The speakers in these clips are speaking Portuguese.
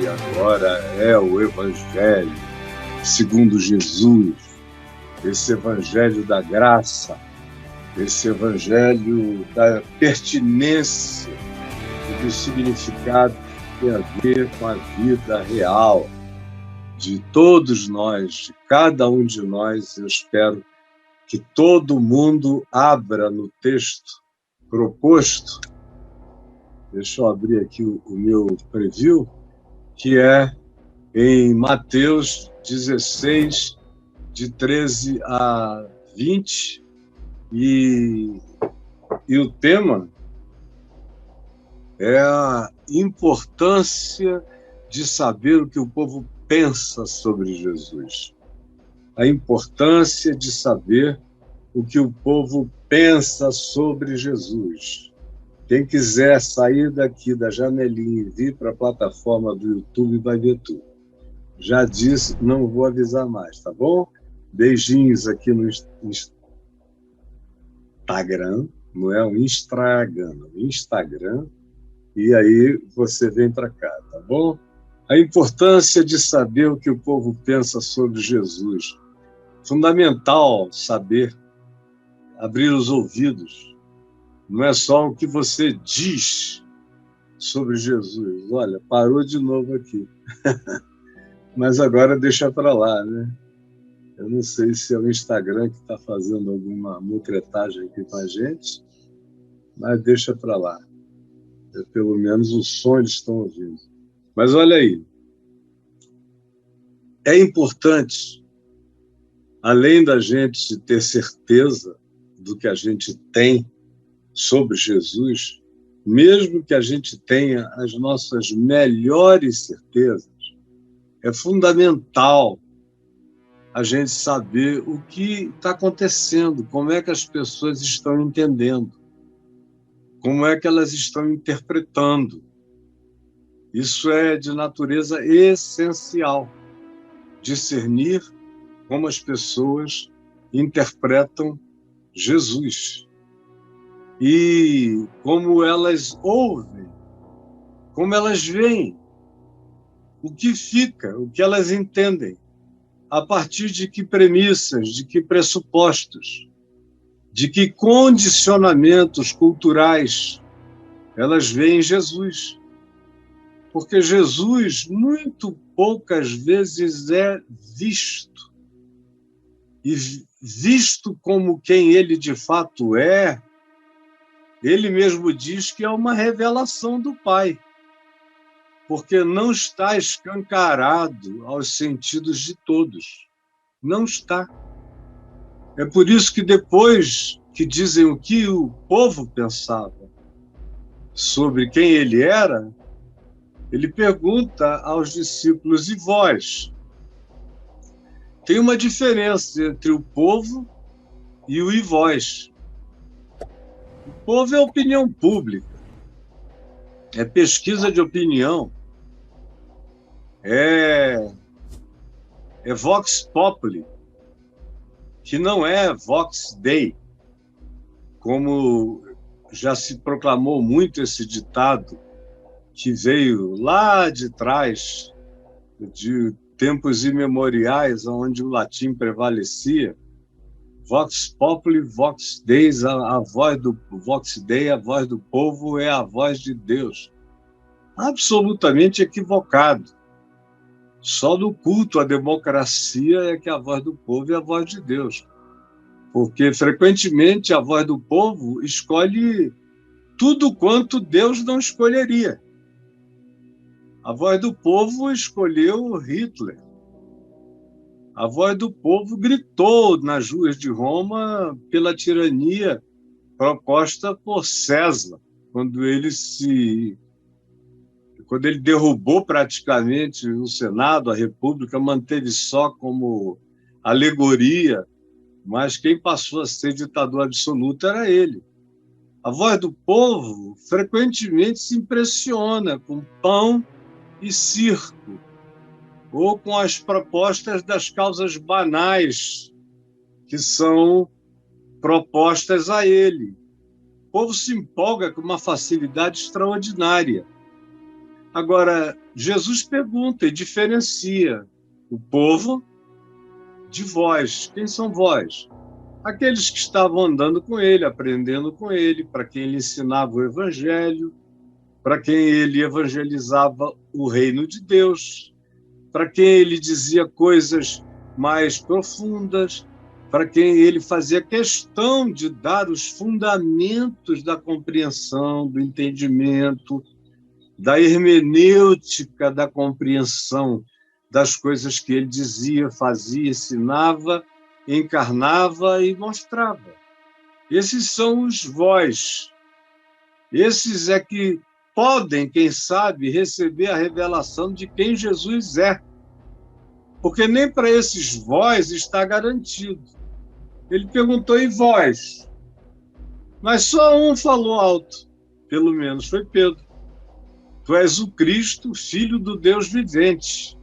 e agora é o Evangelho segundo Jesus, esse Evangelho da graça, esse Evangelho da pertinência e do significado que tem a ver com a vida real de todos nós, de cada um de nós. Eu espero que todo mundo abra no texto proposto. Deixa eu abrir aqui o meu preview, que é em Mateus 16, de 13 a 20, e o tema é a importância de saber o que o povo pensa sobre Jesus. A importância de saber o que o povo pensa sobre Jesus. Quem quiser sair daqui da janelinha e vir para a plataforma do YouTube vai ver tudo. Já disse, não vou avisar mais, tá bom? Beijinhos aqui no Instagram, não é um Instagram, é um Instagram, e aí você vem para cá, tá bom? A importância de saber o que o povo pensa sobre Jesus. Fundamental saber, abrir os ouvidos. Não é só o que você diz sobre Jesus. Olha, parou de novo aqui. Mas agora deixa para lá, né? Eu não sei se é o Instagram que está fazendo alguma mucretagem aqui com a gente, mas deixa para lá. Pelo menos o som eles estão ouvindo. Mas olha aí, é importante, além da gente ter certeza do que a gente tem sobre Jesus, mesmo que a gente tenha as nossas melhores certezas, é fundamental a gente saber o que está acontecendo, como é que as pessoas estão entendendo, como é que elas estão interpretando. Isso é de natureza essencial, discernir como as pessoas interpretam Jesus e como elas ouvem, como elas veem, o que fica, o que elas entendem, a partir de que premissas, de que pressupostos, de que condicionamentos culturais elas veem Jesus. Porque Jesus, muito poucas vezes, é visto. E visto como quem ele de fato é, ele mesmo diz que é uma revelação do Pai, porque não está escancarado aos sentidos de todos. Não está. É por isso que depois que dizem o que o povo pensava sobre quem ele era, ele pergunta aos discípulos: e vós? Tem uma diferença entre o povo e o e vós. O povo é opinião pública, é pesquisa de opinião, é vox populi, que não é vox dei, como já se proclamou muito esse ditado, que veio lá de trás, de tempos imemoriais, onde o latim prevalecia. Vox populi, vox dei, a voz do vox dei, a voz do povo é a voz de Deus. Absolutamente equivocado. Só no culto à democracia é que a voz do povo é a voz de Deus. Porque, frequentemente, a voz do povo escolhe tudo quanto Deus não escolheria. A voz do povo escolheu Hitler. A voz do povo gritou nas ruas de Roma pela tirania proposta por César, quando ele derrubou praticamente o Senado, a República, manteve só como alegoria, mas quem passou a ser ditador absoluto era ele. A voz do povo frequentemente se impressiona com pão e circo, ou com as propostas das causas banais que são propostas a ele. O povo se empolga com uma facilidade extraordinária. Agora, Jesus pergunta e diferencia o povo de vós. Quem são vós? Aqueles que estavam andando com ele, aprendendo com ele, para quem ele ensinava o evangelho, para quem ele evangelizava o reino de Deus, para quem ele dizia coisas mais profundas, para quem ele fazia questão de dar os fundamentos da compreensão, do entendimento, da hermenêutica da compreensão das coisas que ele dizia, fazia, ensinava, encarnava e mostrava. Esses são os vós. Esses é que podem, quem sabe, receber a revelação de quem Jesus é. Porque nem para esses vós está garantido. Ele perguntou, e vós? Mas só um falou alto, pelo menos foi Pedro. Tu és o Cristo, filho do Deus vivente.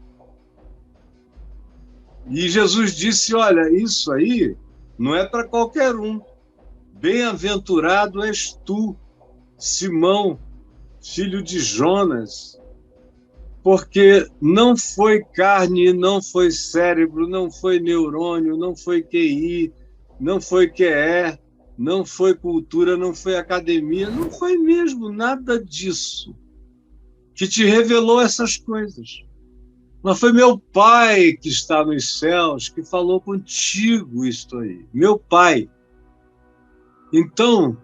E Jesus disse, olha, isso aí não é para qualquer um. Bem-aventurado és tu, Simão, filho de Jonas, porque não foi carne, não foi cérebro, não foi neurônio, não foi QI, não foi QE, não foi cultura, não foi academia, não foi mesmo nada disso que te revelou essas coisas. Mas foi meu Pai que está nos céus que falou contigo isto aí. Meu Pai. Então,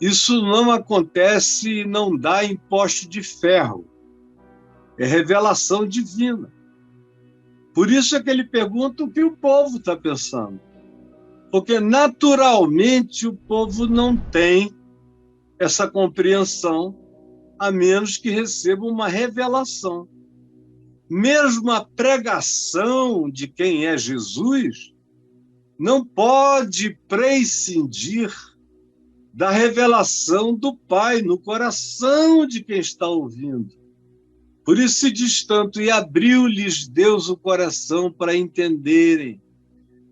isso não acontece e não dá em poste de ferro. É revelação divina. Por isso é que ele pergunta o que o povo está pensando. Porque, naturalmente, o povo não tem essa compreensão, a menos que receba uma revelação. Mesmo a pregação de quem é Jesus não pode prescindir da revelação do Pai no coração de quem está ouvindo. Por isso se diz tanto, e abriu-lhes Deus o coração para entenderem.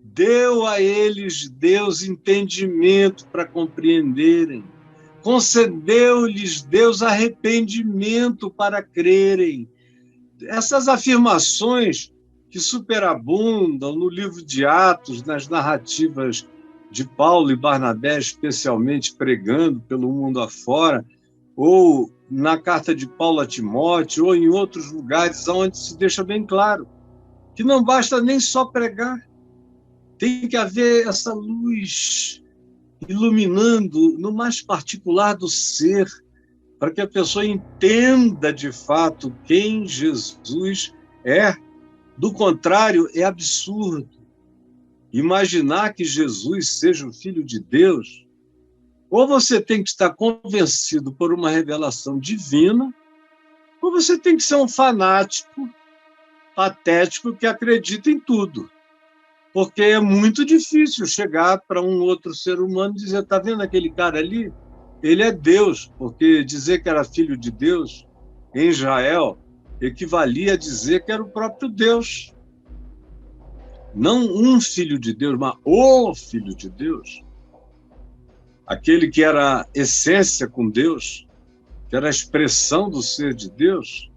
Deu a eles Deus entendimento para compreenderem. Concedeu-lhes Deus arrependimento para crerem. Essas afirmações que superabundam no livro de Atos, nas narrativas de Paulo e Barnabé, especialmente pregando pelo mundo afora, ou na carta de Paulo a Timóteo, ou em outros lugares onde se deixa bem claro que não basta nem só pregar, tem que haver essa luz iluminando no mais particular do ser, para que a pessoa entenda de fato quem Jesus é. Do contrário, é absurdo imaginar que Jesus seja o Filho de Deus. Ou você tem que estar convencido por uma revelação divina, ou você tem que ser um fanático, patético, que acredita em tudo. Porque é muito difícil chegar para um outro ser humano e dizer, está vendo aquele cara ali? Ele é Deus, porque dizer que era filho de Deus em Israel equivalia a dizer que era o próprio Deus. Não um filho de Deus, mas o filho de Deus. Aquele que era a essência com Deus, que era a expressão do ser de Deus,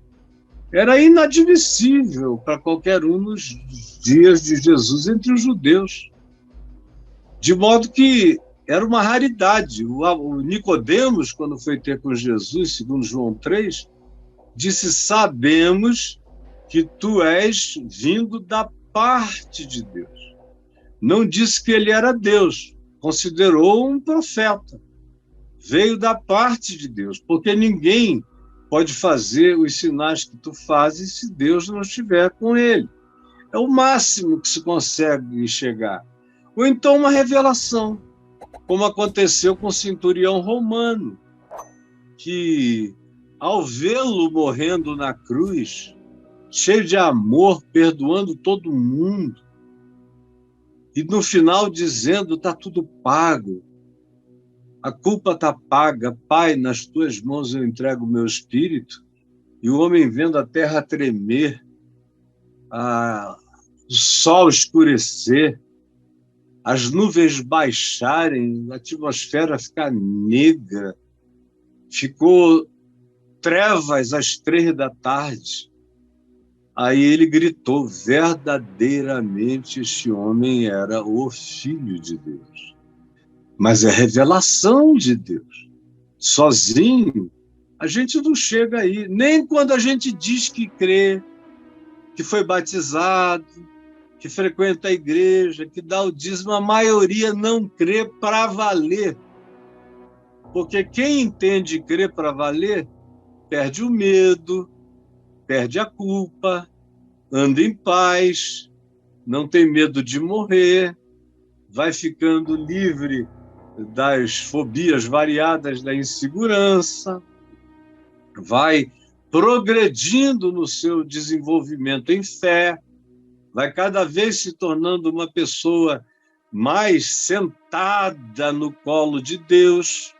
era inadmissível para qualquer um nos dias de Jesus entre os judeus. De modo que era uma raridade. O Nicodemos, quando foi ter com Jesus, segundo João 3, disse, sabemos que tu és vindo da parte de Deus. Não disse que ele era Deus, considerou um profeta. Veio da parte de Deus, porque ninguém pode fazer os sinais que tu fazes se Deus não estiver com ele. É o máximo que se consegue chegar. Ou então uma revelação, como aconteceu com o centurião romano, que, ao vê-lo morrendo na cruz, cheio de amor, perdoando todo mundo, e no final dizendo, está tudo pago, a culpa está paga, Pai, nas tuas mãos eu entrego o meu espírito, e o homem vendo a terra tremer, o sol escurecer, as nuvens baixarem, a atmosfera ficar negra, ficou trevas às 3 da tarde. Aí ele gritou, verdadeiramente este homem era o Filho de Deus. Mas é revelação de Deus. Sozinho, a gente não chega aí. Nem quando a gente diz que crê, que foi batizado, que frequenta a igreja, que dá o dízimo, a maioria não crê para valer. Porque quem entende e crê para valer, perde o medo, perde a culpa, anda em paz, não tem medo de morrer, vai ficando livre das fobias variadas da insegurança, vai progredindo no seu desenvolvimento em fé, vai cada vez se tornando uma pessoa mais sentada no colo de Deus,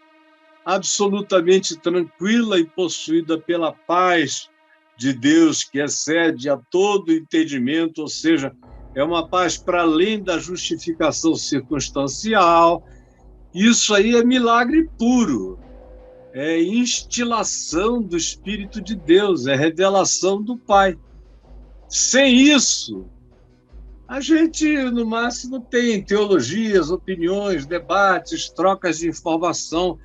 absolutamente tranquila e possuída pela paz de Deus, que excede a todo entendimento, ou seja, é uma paz para além da justificação circunstancial. Isso aí é milagre puro, é instilação do Espírito de Deus, é revelação do Pai. Sem isso, a gente, no máximo, tem teologias, opiniões, debates, trocas de informação.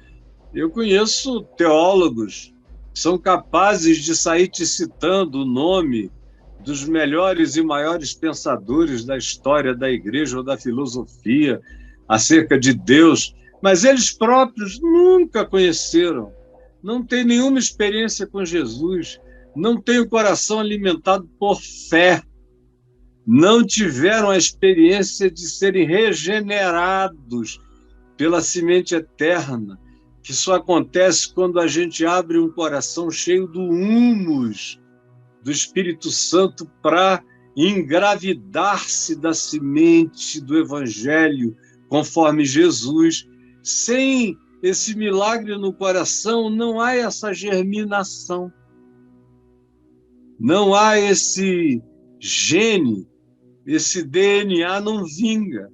Eu conheço teólogos que são capazes de sair te citando o nome dos melhores e maiores pensadores da história da igreja ou da filosofia acerca de Deus, mas eles próprios nunca conheceram, não têm nenhuma experiência com Jesus, não têm o coração alimentado por fé, não tiveram a experiência de serem regenerados pela semente eterna, que só acontece quando a gente abre um coração cheio do humus do Espírito Santo para engravidar-se da semente do Evangelho, conforme Jesus. Sem esse milagre no coração, não há essa germinação, não há esse gene, esse DNA não vinga,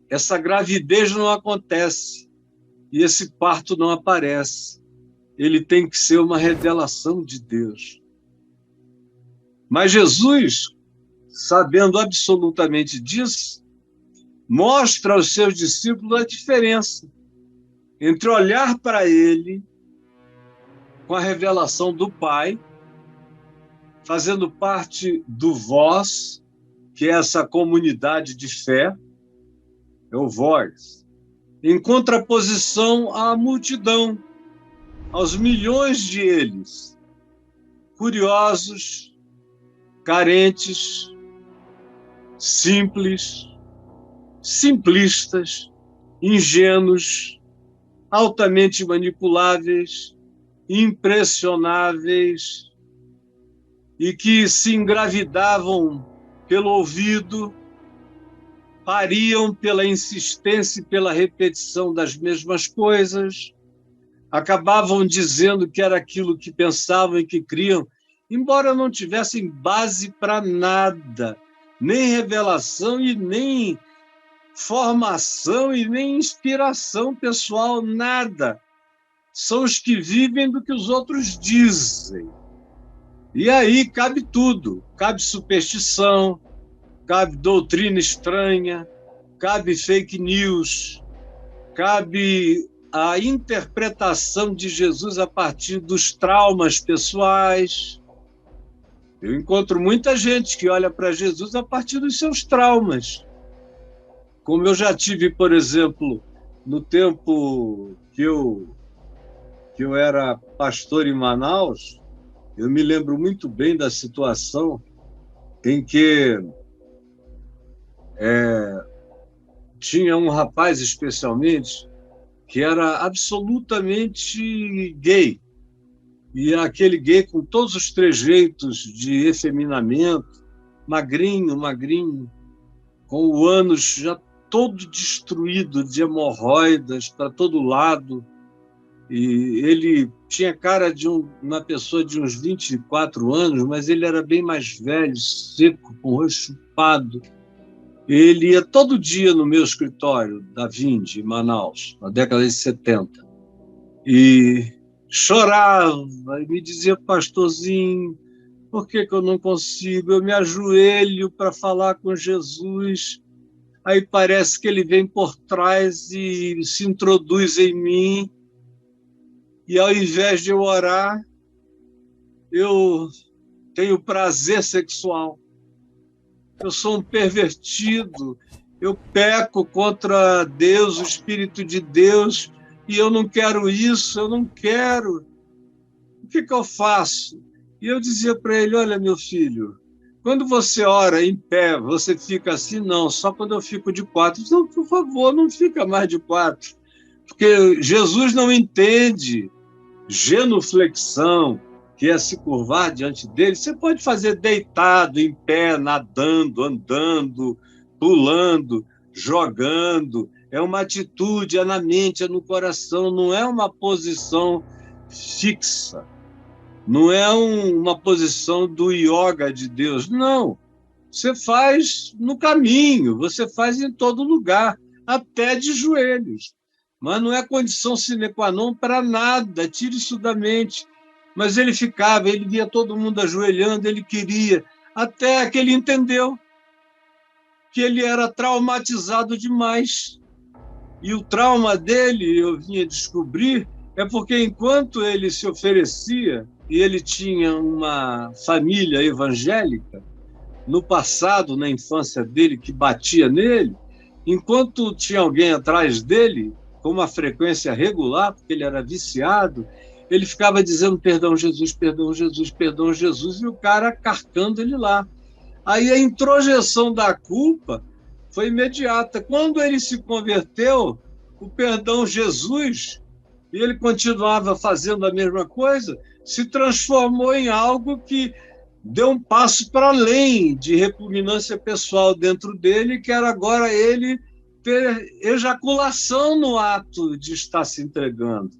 essa gravidez não acontece. E esse parto não aparece. Ele tem que ser uma revelação de Deus. Mas Jesus, sabendo absolutamente disso, mostra aos seus discípulos a diferença entre olhar para ele com a revelação do Pai, fazendo parte do vós, que é essa comunidade de fé, é o vós, em contraposição à multidão, aos milhões de eles, curiosos, carentes, simples, simplistas, ingênuos, altamente manipuláveis, impressionáveis e que se engravidavam pelo ouvido, pariam pela insistência e pela repetição das mesmas coisas, acabavam dizendo que era aquilo que pensavam e que criam, embora não tivessem base para nada, nem revelação e nem formação e nem inspiração pessoal, nada. São os que vivem do que os outros dizem. E aí cabe tudo, cabe superstição, cabe doutrina estranha, cabe fake news, cabe a interpretação de Jesus a partir dos traumas pessoais. Eu encontro muita gente que olha para Jesus a partir dos seus traumas. Como eu já tive, por exemplo, no tempo que eu era pastor em Manaus, eu me lembro muito bem da situação em que tinha um rapaz, especialmente, que era absolutamente gay. E aquele gay com todos os trejeitos de efeminamento, magrinho, com o ânus já todo destruído de hemorroidas para todo lado. E ele tinha cara de uma pessoa de uns 24 anos, mas ele era bem mais velho, seco, com o rosto chupado. Ele ia todo dia no meu escritório da Vindi, em Manaus, na década de 70. E chorava e me dizia: pastorzinho, por que eu não consigo? Eu me ajoelho para falar com Jesus, aí parece que ele vem por trás e se introduz em mim, e ao invés de eu orar, eu tenho prazer sexual. Eu sou um pervertido, eu peco contra Deus, o Espírito de Deus, e eu não quero isso, eu não quero. O que eu faço? E eu dizia para ele: olha, meu filho, quando você ora em pé, você fica assim? Não, só quando eu fico de quatro. Então, por favor, não fica mais de quatro, porque Jesus não entende genuflexão, que é se curvar diante dele. Você pode fazer deitado, em pé, nadando, andando, pulando, jogando. É uma atitude, é na mente, é no coração, não é uma posição fixa. Não é uma posição do yoga de Deus, não. Você faz no caminho, você faz em todo lugar, até de joelhos. Mas não é condição sine qua non para nada, tire isso da mente. Mas ele ficava, ele via todo mundo ajoelhando, ele queria, até que ele entendeu que ele era traumatizado demais. E o trauma dele, eu vinha descobrir, é porque enquanto ele se oferecia, e ele tinha uma família evangélica, no passado, na infância dele, que batia nele, enquanto tinha alguém atrás dele, com uma frequência regular, porque ele era viciado, ele ficava dizendo: perdão, Jesus, perdão, Jesus, perdão, Jesus, e o cara carcando ele lá. Aí a introjeção da culpa foi imediata. Quando ele se converteu, o perdão Jesus, e ele continuava fazendo a mesma coisa, se transformou em algo que deu um passo para além de repugnância pessoal dentro dele, que era agora ele ter ejaculação no ato de estar se entregando.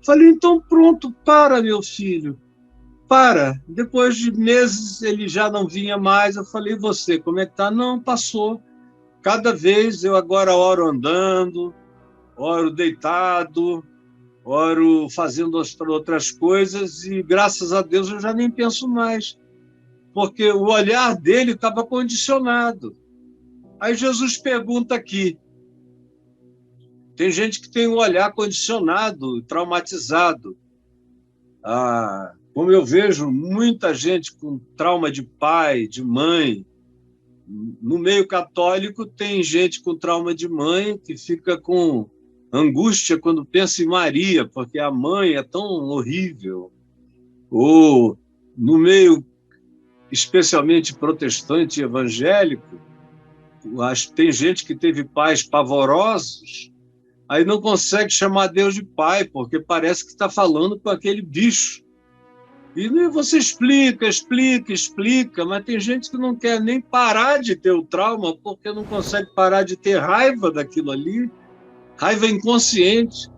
Falei: então pronto, para, meu filho, para. Depois de meses ele já não vinha mais. Eu falei: e você, como é que está? Não, passou. Cada vez eu agora oro andando, oro deitado, oro fazendo outras coisas, e graças a Deus eu já nem penso mais, porque o olhar dele estava condicionado. Aí Jesus pergunta aqui: tem gente que tem um olhar condicionado, traumatizado. Como eu vejo muita gente com trauma de pai, de mãe. No meio católico tem gente com trauma de mãe que fica com angústia quando pensa em Maria, porque a mãe é tão horrível. Ou no meio especialmente protestante e evangélico, tem gente que teve pais pavorosos, aí não consegue chamar Deus de pai, porque parece que está falando com aquele bicho. E você explica, mas tem gente que não quer nem parar de ter o trauma, porque não consegue parar de ter raiva daquilo ali, raiva inconsciente.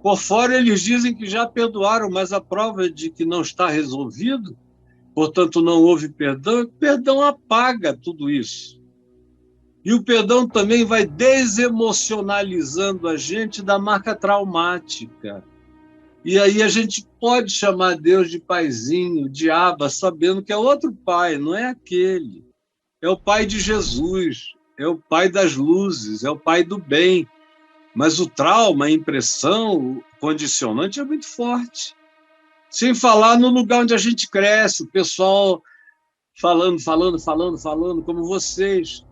Por fora eles dizem que já perdoaram, mas a prova de que não está resolvido, portanto não houve perdão, o perdão apaga tudo isso. E o perdão também vai desemocionalizando a gente da marca traumática. E aí a gente pode chamar Deus de paizinho, de Abba, sabendo que é outro pai, não é aquele. É o pai de Jesus, é o pai das luzes, é o pai do bem. Mas o trauma, a impressão, o condicionante é muito forte. Sem falar no lugar onde a gente cresce, o pessoal falando, como vocês.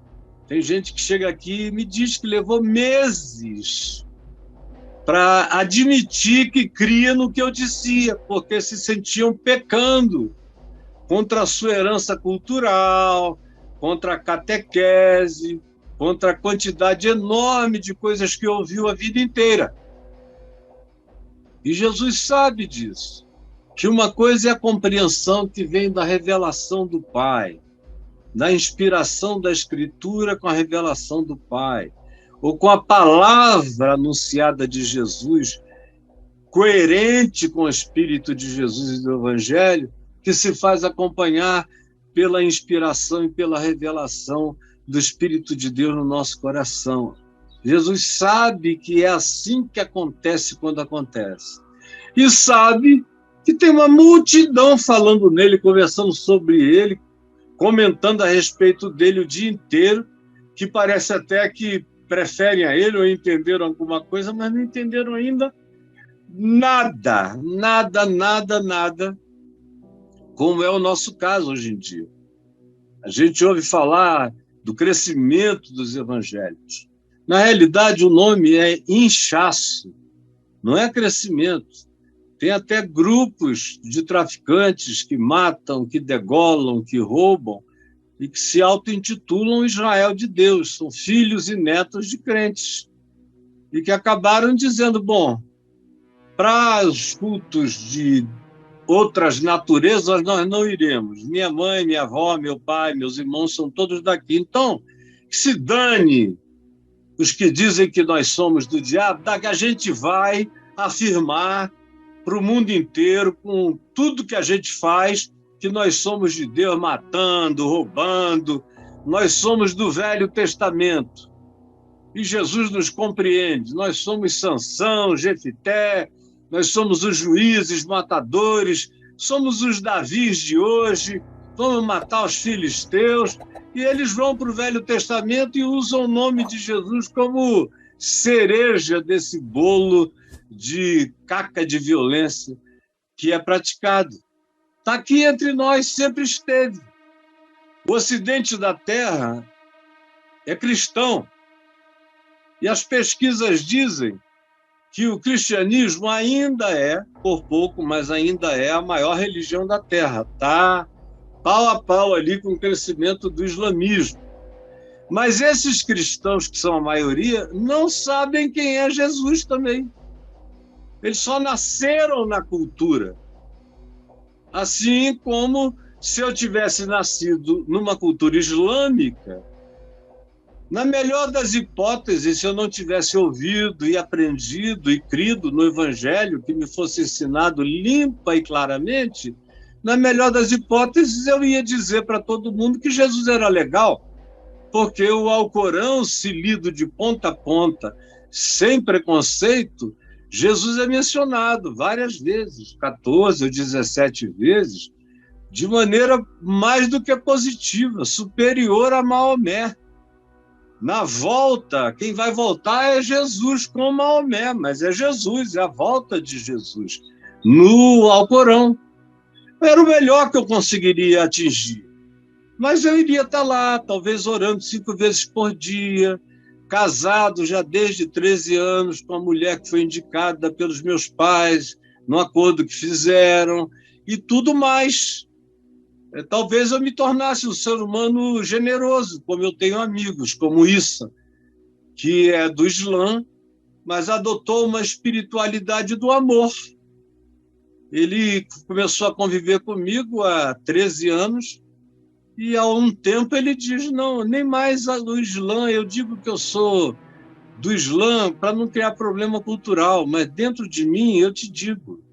Tem gente que chega aqui e me diz que levou meses para admitir que cria no que eu dizia, porque se sentiam pecando contra a sua herança cultural, contra a catequese, contra a quantidade enorme de coisas que ouviu a vida inteira. E Jesus sabe disso, que uma coisa é a compreensão que vem da revelação do Pai, da inspiração da Escritura com a revelação do Pai, ou com a palavra anunciada de Jesus, coerente com o Espírito de Jesus e do Evangelho, que se faz acompanhar pela inspiração e pela revelação do Espírito de Deus no nosso coração. Jesus sabe que é assim que acontece quando acontece. e sabe que tem uma multidão falando nele, conversando sobre ele, comentando a respeito dele o dia inteiro, que parece até que preferem a ele ou entenderam alguma coisa, mas não entenderam ainda nada, nada, nada, nada, como é o nosso caso hoje em dia. A gente ouve falar do crescimento dos evangélicos. Na realidade, o nome é inchaço, não é crescimento. Tem até grupos de traficantes que matam, que degolam, que roubam e que se auto-intitulam Israel de Deus. São filhos e netos de crentes. E que acabaram dizendo, bom, para os cultos de outras naturezas nós não iremos. Minha mãe, minha avó, meu pai, meus irmãos são todos daqui. Então, que se dane os que dizem que nós somos do diabo, que a gente vai afirmar para o mundo inteiro, com tudo que a gente faz, que nós somos de Deus, matando, roubando, nós somos do Velho Testamento. E Jesus nos compreende, nós somos Sansão, Jefité, nós somos os juízes matadores, somos os Davis de hoje, vamos matar os filisteus, e eles vão para o Velho Testamento e usam o nome de Jesus como cereja desse bolo de caca de violência que é praticado. Está aqui entre nós, sempre esteve. O Ocidente da Terra é cristão, e as pesquisas dizem que o cristianismo ainda é, por pouco, mas ainda é a maior religião da Terra. Está pau a pau ali com o crescimento do islamismo. Mas esses cristãos, que são a maioria, não sabem quem é Jesus também. Eles só nasceram na cultura. Assim como se eu tivesse nascido numa cultura islâmica, na melhor das hipóteses, se eu não tivesse ouvido e aprendido e crido no Evangelho, que me fosse ensinado limpa e claramente, na melhor das hipóteses, eu ia dizer para todo mundo que Jesus era legal, porque o Alcorão, se lido de ponta a ponta, sem preconceito, Jesus é mencionado várias vezes, 14 ou 17 vezes, de maneira mais do que positiva, superior a Maomé. Na volta, quem vai voltar é Jesus com Maomé, mas é Jesus, é a volta de Jesus no Alcorão. Era o melhor que eu conseguiria atingir. Mas eu iria estar lá, talvez orando 5 vezes por dia, casado já desde 13 anos com a mulher que foi indicada pelos meus pais, no acordo que fizeram, e tudo mais. Talvez eu me tornasse um ser humano generoso, como eu tenho amigos, como Issa, que é do Islã, mas adotou uma espiritualidade do amor. Ele começou a conviver comigo há 13 anos, e há um tempo ele diz, não, nem mais do Islã, eu digo que eu sou do Islã para não criar problema cultural, mas dentro de mim eu te digo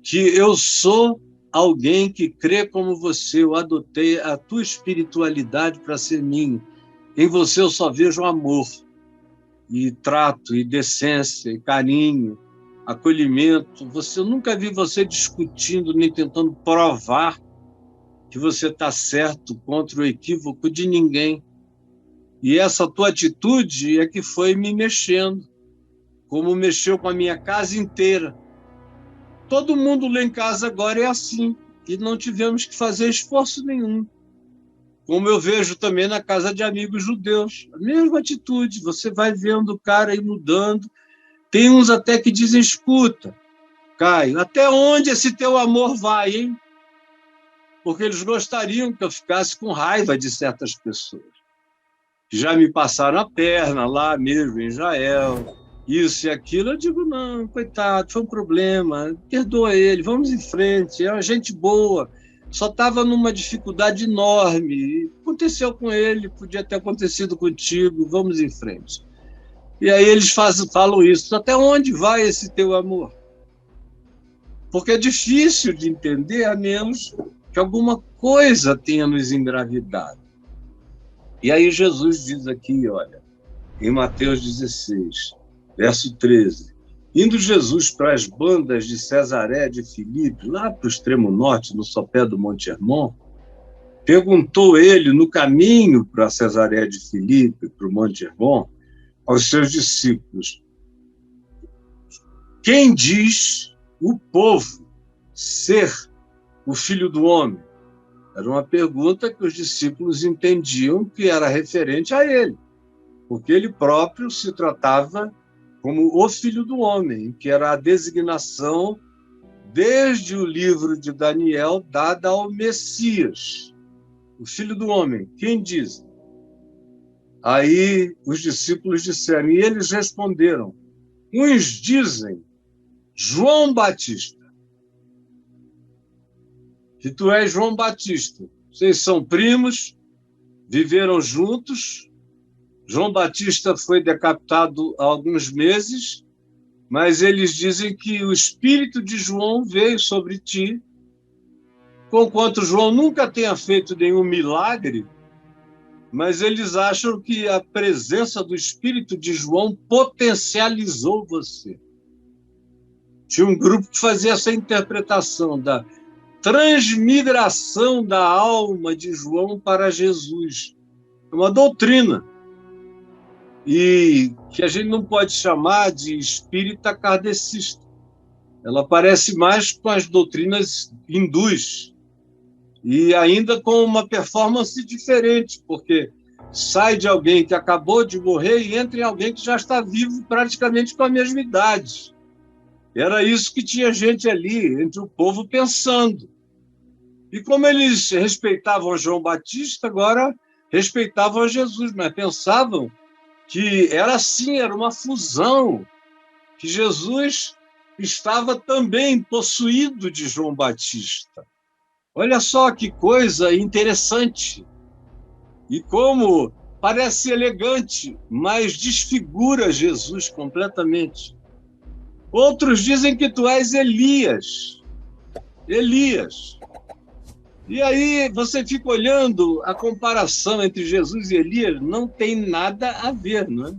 que eu sou alguém que crê como você, eu adotei a tua espiritualidade para ser minha. Em você eu só vejo amor, e trato, e decência, e carinho, acolhimento. Eu nunca vi você discutindo, nem tentando provar que você está certo contra o equívoco de ninguém. E essa tua atitude é que foi me mexendo, como mexeu com a minha casa inteira. Todo mundo lá em casa agora é assim, e não tivemos que fazer esforço nenhum. Como eu vejo também na casa de amigos judeus, a mesma atitude, você vai vendo o cara aí mudando. Tem uns até que dizem, escuta, Caio, até onde esse teu amor vai, hein? Porque eles gostariam que eu ficasse com raiva de certas pessoas, que já me passaram a perna lá mesmo em Israel, isso e aquilo. Eu digo, não, coitado, foi um problema, perdoa ele, vamos em frente, é uma gente boa, só estava numa dificuldade enorme, aconteceu com ele, podia ter acontecido contigo, vamos em frente. E aí eles falam isso, até onde vai esse teu amor? Porque é difícil de entender, a menos que alguma coisa tenha nos engravidado. E aí Jesus diz aqui, olha, em Mateus 16, verso 13, Indo Jesus para as bandas de Cesaré de Filipe, lá para o extremo norte, no sopé do Monte Hermon, perguntou ele, no caminho para Cesaré de Filipe, para o Monte Hermon, aos seus discípulos: quem diz o povo ser o Filho do Homem? Era uma pergunta que os discípulos entendiam que era referente a ele, porque ele próprio se tratava como o Filho do Homem, que era a designação desde o livro de Daniel dada ao Messias, o Filho do Homem. Quem diz? Aí os discípulos disseram, e eles responderam: uns dizem João Batista, que tu és João Batista. Vocês são primos, viveram juntos. João Batista foi decapitado há alguns meses, mas eles dizem que o espírito de João veio sobre ti, conquanto João nunca tenha feito nenhum milagre, mas eles acham que a presença do espírito de João potencializou você. Tinha um grupo que fazia essa interpretação da transmigração da alma de João para Jesus. É uma doutrina, e que a gente não pode chamar de espírita kardecista. Ela parece mais com as doutrinas hindus, e ainda com uma performance diferente, porque sai de alguém que acabou de morrer e entra em alguém que já está vivo praticamente com a mesma idade. Era isso que tinha gente ali, entre o povo, pensando. E como eles respeitavam João Batista, agora respeitavam Jesus, mas pensavam que era assim, era uma fusão, que Jesus estava também possuído de João Batista. Olha só que coisa interessante. E como parece elegante, mas desfigura Jesus completamente. Outros dizem que tu és Elias. Elias. E aí você fica olhando a comparação entre Jesus e Elias, não tem nada a ver, não é?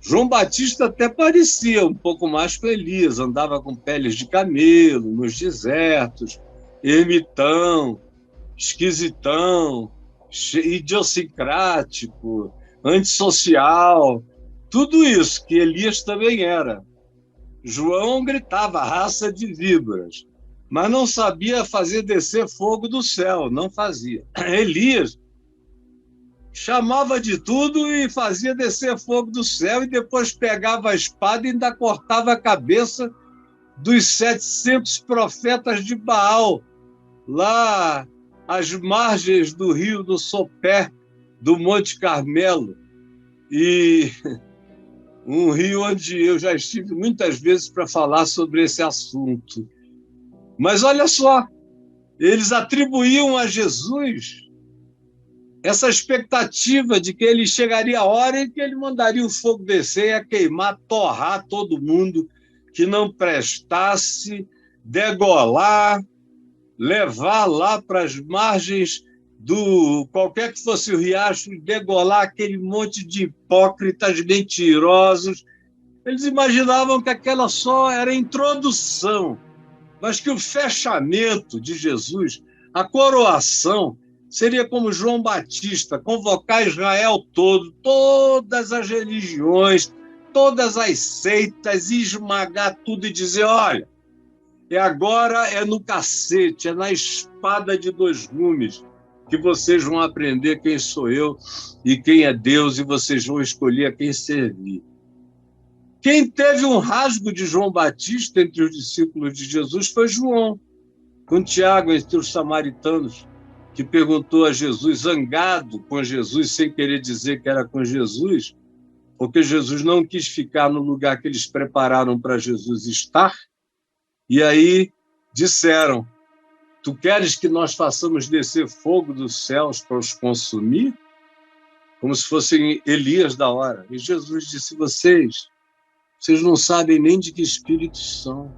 João Batista até parecia um pouco mais com Elias, andava com peles de camelo, nos desertos, ermitão, esquisitão, idiosincrático, antissocial, tudo isso que Elias também era. João gritava raça de víboras, mas não sabia fazer descer fogo do céu, não fazia. Elias chamava de tudo e fazia descer fogo do céu, e depois pegava a espada e ainda cortava a cabeça dos 700 profetas de Baal, lá às margens do rio do Sopé, do Monte Carmelo, e um rio onde eu já estive muitas vezes para falar sobre esse assunto. Mas olha só, eles atribuíam a Jesus essa expectativa de que ele chegaria a hora em que ele mandaria o fogo descer e a queimar, torrar todo mundo que não prestasse, degolar, levar lá para as margens do qualquer que fosse o riacho, degolar aquele monte de hipócritas mentirosos. Eles imaginavam que aquela só era a introdução, mas que o fechamento de Jesus, a coroação, seria como João Batista, convocar Israel todo, todas as religiões, todas as seitas, e esmagar tudo e dizer: olha, agora é no cacete, é na espada de dois gumes que vocês vão aprender quem sou eu e quem é Deus, e vocês vão escolher a quem servir. Quem teve um rasgo de João Batista entre os discípulos de Jesus foi João, com Tiago entre os samaritanos, que perguntou a Jesus, zangado com Jesus, sem querer dizer que era com Jesus, porque Jesus não quis ficar no lugar que eles prepararam para Jesus estar. E aí disseram: tu queres que nós façamos descer fogo dos céus para os consumir? Como se fossem Elias da hora. E Jesus disse: vocês não sabem nem de que espíritos são,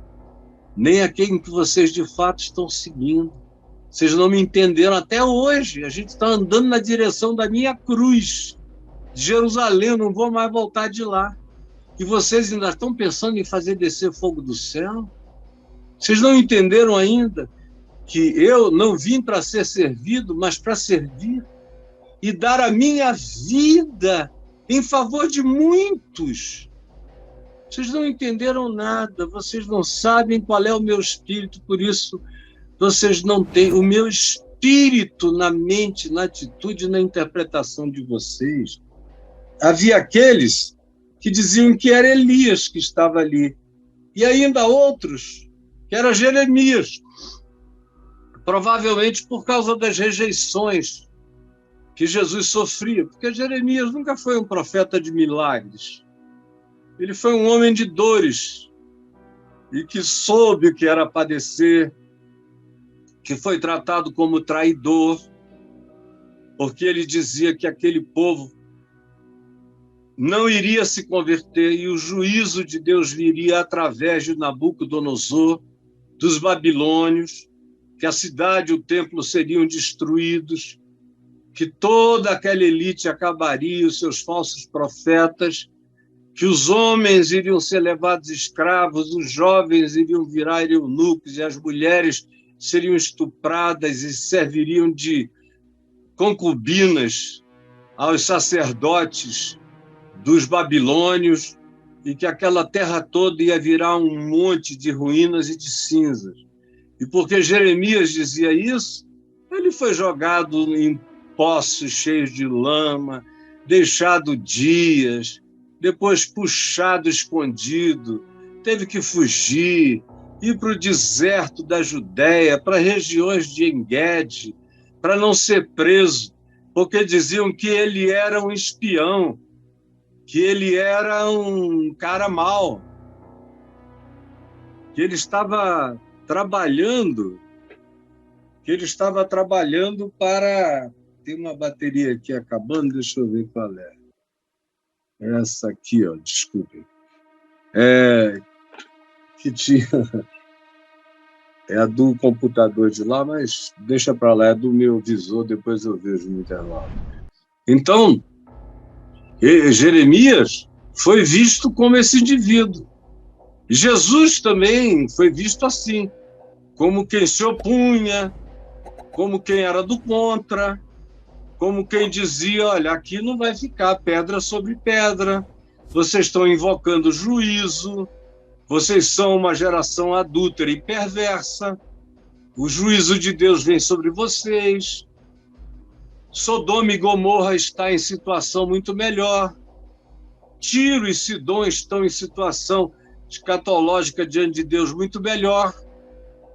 nem a quem que vocês de fato estão seguindo. Vocês não me entenderam até hoje. A gente está andando na direção da minha cruz, de Jerusalém, eu não vou mais voltar de lá. E vocês ainda estão pensando em fazer descer fogo do céu? Vocês não entenderam ainda que eu não vim para ser servido, mas para servir e dar a minha vida em favor de muitos. Vocês não entenderam nada, vocês não sabem qual é o meu espírito, por isso vocês não têm o meu espírito na mente, na atitude, na interpretação de vocês. Havia aqueles que diziam que era Elias que estava ali, e ainda outros que era Jeremias, provavelmente por causa das rejeições que Jesus sofria, porque Jeremias nunca foi um profeta de milagres. Ele foi um homem de dores e que soube o que era padecer, que foi tratado como traidor, porque ele dizia que aquele povo não iria se converter e o juízo de Deus viria através de Nabucodonosor, dos babilônios, que a cidade e o templo seriam destruídos, que toda aquela elite acabaria, os seus falsos profetas, que os homens iriam ser levados escravos, os jovens iriam virar eunucos e as mulheres seriam estupradas e serviriam de concubinas aos sacerdotes dos babilônios e que aquela terra toda ia virar um monte de ruínas e de cinzas. E porque Jeremias dizia isso, ele foi jogado em poços cheios de lama, deixado dias, depois puxado escondido, teve que fugir, ir para o deserto da Judéia, para regiões de Engedi, para não ser preso, porque diziam que ele era um espião, que ele era um cara mau, que ele estava trabalhando, para... Tem uma bateria aqui acabando, deixa eu ver qual é. Essa aqui, ó, desculpem. Que tinha... É a do computador de lá, mas deixa para lá, é do meu visor, depois eu vejo no intervalo. Então, Jeremias foi visto como esse indivíduo. Jesus também foi visto assim, como quem se opunha, como quem era do contra, como quem dizia, olha, aqui não vai ficar pedra sobre pedra, vocês estão invocando juízo, vocês são uma geração adúltera e perversa, o juízo de Deus vem sobre vocês, Sodoma e Gomorra está em situação muito melhor, Tiro e Sidom estão em situação escatológica diante de Deus muito melhor,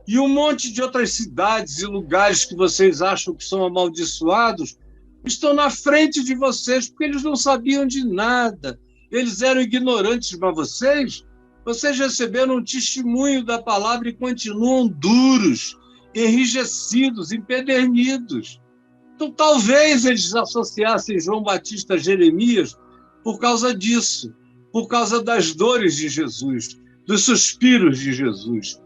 e um monte de outras cidades e lugares que vocês acham que são amaldiçoados estão na frente de vocês, porque eles não sabiam de nada, eles eram ignorantes, mas vocês receberam um testemunho da palavra e continuam duros, enrijecidos, empedernidos. Então, talvez eles associassem João Batista a Jeremias por causa disso, por causa das dores de Jesus, dos suspiros de Jesus,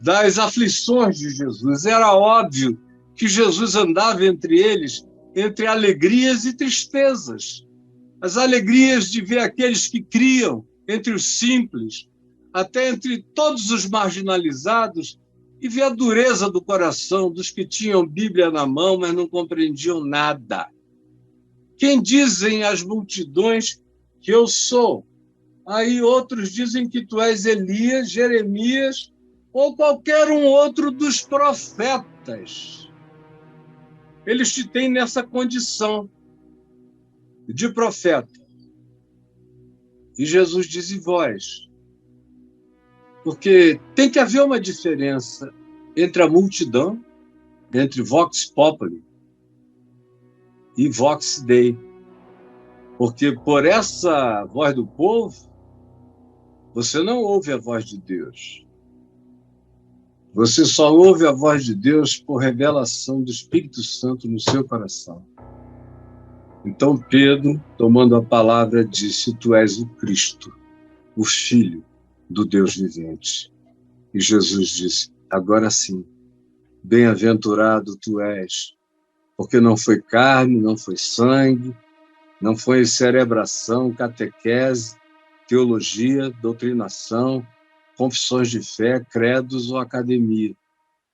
das aflições de Jesus. Era óbvio que Jesus andava entre eles, entre alegrias e tristezas. As alegrias de ver aqueles que criam, entre os simples, até entre todos os marginalizados, e ver a dureza do coração dos que tinham Bíblia na mão, mas não compreendiam nada. Quem dizem as multidões que eu sou? Aí outros dizem que tu és Elias, Jeremias ou qualquer um outro dos profetas. Eles te têm nessa condição de profeta. E Jesus diz, e vós? Porque tem que haver uma diferença entre a multidão, entre Vox Populi e Vox Dei. Porque por essa voz do povo, você não ouve a voz de Deus. Você só ouve a voz de Deus por revelação do Espírito Santo no seu coração. Então Pedro, tomando a palavra, disse, tu és o Cristo, o Filho do Deus vivente. E Jesus disse, agora sim, bem-aventurado tu és, porque não foi carne, não foi sangue, não foi cerebração, catequese, teologia, doutrinação, confissões de fé, credos ou academia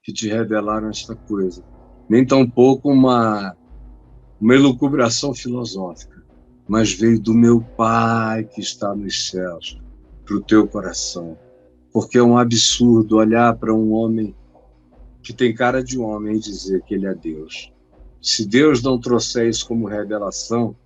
que te revelaram esta coisa. Nem tampouco uma elucubração filosófica, mas veio do meu Pai que está nos céus, para o teu coração. Porque é um absurdo olhar para um homem que tem cara de homem e dizer que ele é Deus. Se Deus não trouxer isso como revelação,